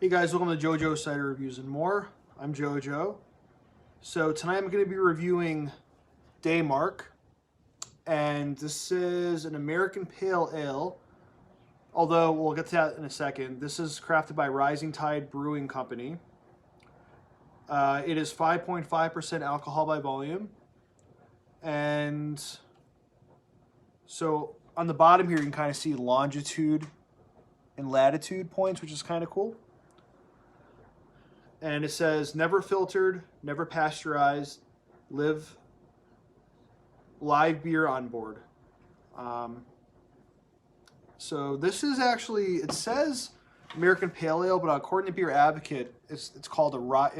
Hey guys, welcome to JoJo Cider Reviews and More. I'm JoJo. So tonight I'm going to be reviewing Daymark, and this is an American Pale Ale. Although we'll get to that in a second. This is crafted by Rising Tide Brewing Company. It is 5.5% alcohol by volume, and so on the bottom here you can kind of see longitude and latitude points, which is kind of cool. And it says, never filtered, never pasteurized, live beer on board. So this is actually, it says American Pale Ale, but according to Beer Advocate, it's called a rye.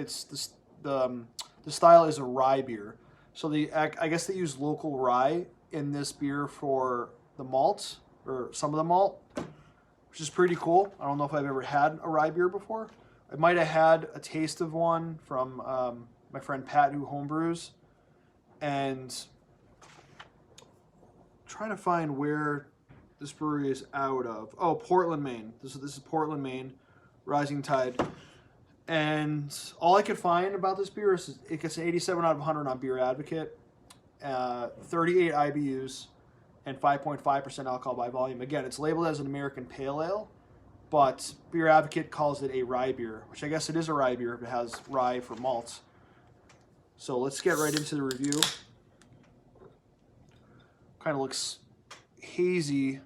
The style is a rye beer. So I guess they use local rye in this beer for the malt, or some of the malt, which is pretty cool. I don't know if I've ever had a rye beer before. I might have had a taste of one from my friend Pat, who homebrews, and I'm trying to find where this brewery is out of. Oh, Portland, Maine. This is Portland, Maine, Rising Tide. And all I could find about this beer is it gets an 87 out of 100 on Beer Advocate, 38 IBUs, and 5.5% alcohol by volume. Again, it's labeled as an American Pale Ale, but Beer Advocate calls it a rye beer, which I guess it is a rye beer if it has rye for malts. So let's get right into the review. Kind of looks hazy, at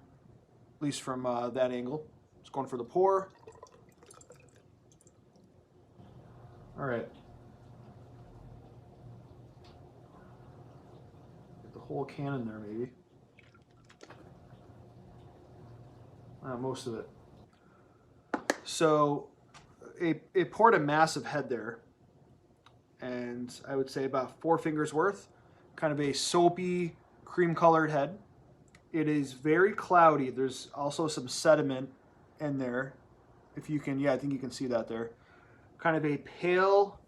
least from that angle. Just going for the pour. All right. Get the whole can in there, maybe. Most of it. So it poured a massive head there, and I would say about 4 fingers worth. Kind of a soapy, cream-colored head. It is very cloudy. There's also some sediment in there. If you can, yeah, I think you can see that there. Kind of a pale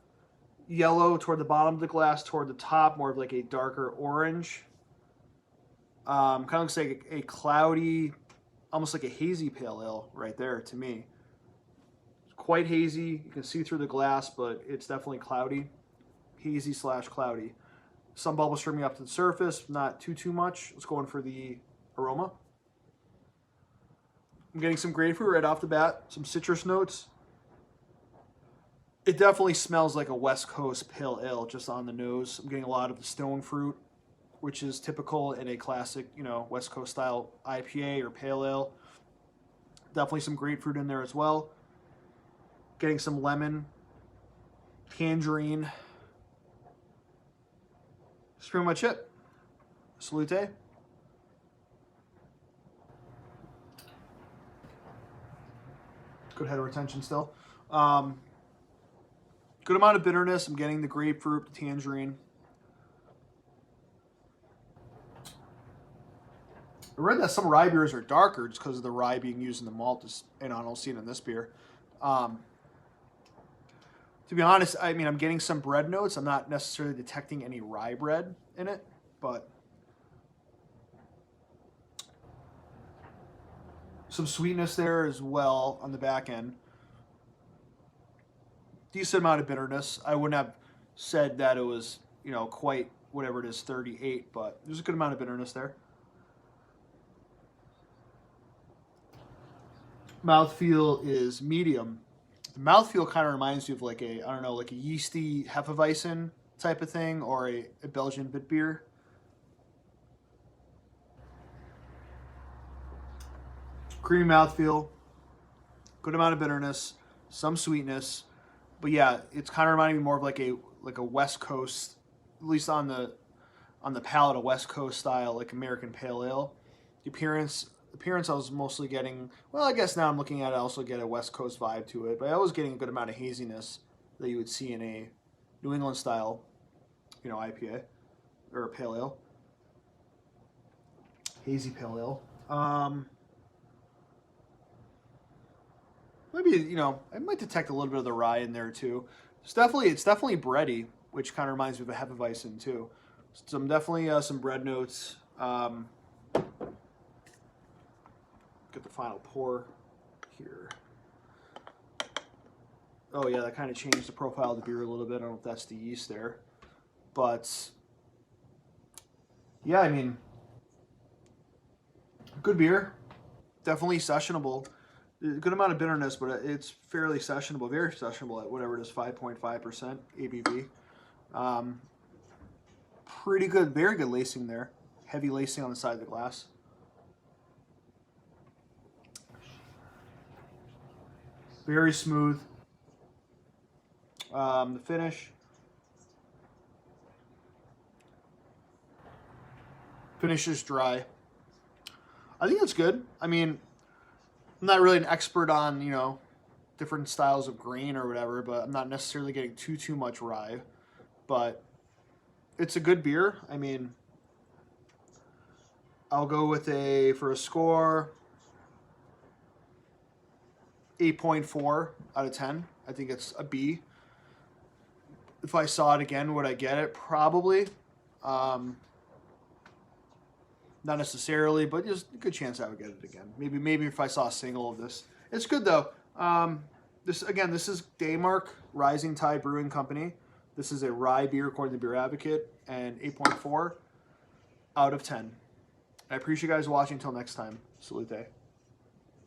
yellow toward the bottom of the glass, toward the top, more of like a darker orange. Kind of looks like a cloudy, almost like a hazy pale ale right there to me. Quite hazy. You can see through the glass, but it's definitely cloudy. Hazy / cloudy. Some bubbles streaming up to the surface, not too much. Let's go in for the aroma. I'm getting some grapefruit right off the bat, some citrus notes. It definitely smells like a West Coast pale ale just on the nose. I'm getting a lot of the stone fruit, which is typical in a classic, West Coast style IPA or pale ale. Definitely some grapefruit in there as well. Getting some lemon, tangerine. That's pretty much it. Salute. Good head retention still. Good amount of bitterness. I'm getting the grapefruit, the tangerine. I read that some rye beers are darker just because of the rye being used in the malt, and I don't see it in this beer. To be honest, I mean, I'm getting some bread notes. I'm not necessarily detecting any rye bread in it, but some sweetness there as well on the back end. Decent amount of bitterness. I wouldn't have said that it was, quite whatever it is, 38, but there's a good amount of bitterness there. Mouthfeel is medium. The mouthfeel kind of reminds you of like a, I don't know, like a yeasty Hefeweizen type of thing, or a Belgian bit beer. Creamy mouthfeel, good amount of bitterness, some sweetness, but yeah, it's kind of reminding me more of like a West Coast, at least on the palate, a West Coast style, like American Pale Ale. The appearance I was mostly getting, well, I guess now I'm looking at it, I also get a West Coast vibe to it, but I was getting a good amount of haziness that you would see in a New England style, IPA or a pale ale. Hazy pale ale. Maybe, I might detect a little bit of the rye in there too. It's definitely bready, which kind of reminds me of a Hefeweizen too. Definitely some bread notes. Get the final pour here. Oh yeah, that kind of changed the profile of the beer a little bit. I don't know if that's the yeast there. But yeah, I mean, good beer. Definitely sessionable. A good amount of bitterness, but it's fairly sessionable, very sessionable at whatever it is, 5.5% ABV. Um, Pretty good, very good lacing there. Heavy lacing on the side of the glass. Very smooth. The finish. Finish is dry. I think it's good. I mean, I'm not really an expert on, different styles of grain or whatever, but I'm not necessarily getting too much rye. But it's a good beer. I mean, I'll go with for a score, 8.4 out of 10. I think it's a B. If I saw it again, would I get it? Probably. Not necessarily, but there's a good chance I would get it again. Maybe if I saw a single of this. It's good though. This is Daymark Rising Tide Brewing Company. This is a rye beer according to Beer Advocate, and 8.4 out of 10. I appreciate you guys watching. Until next time, salute.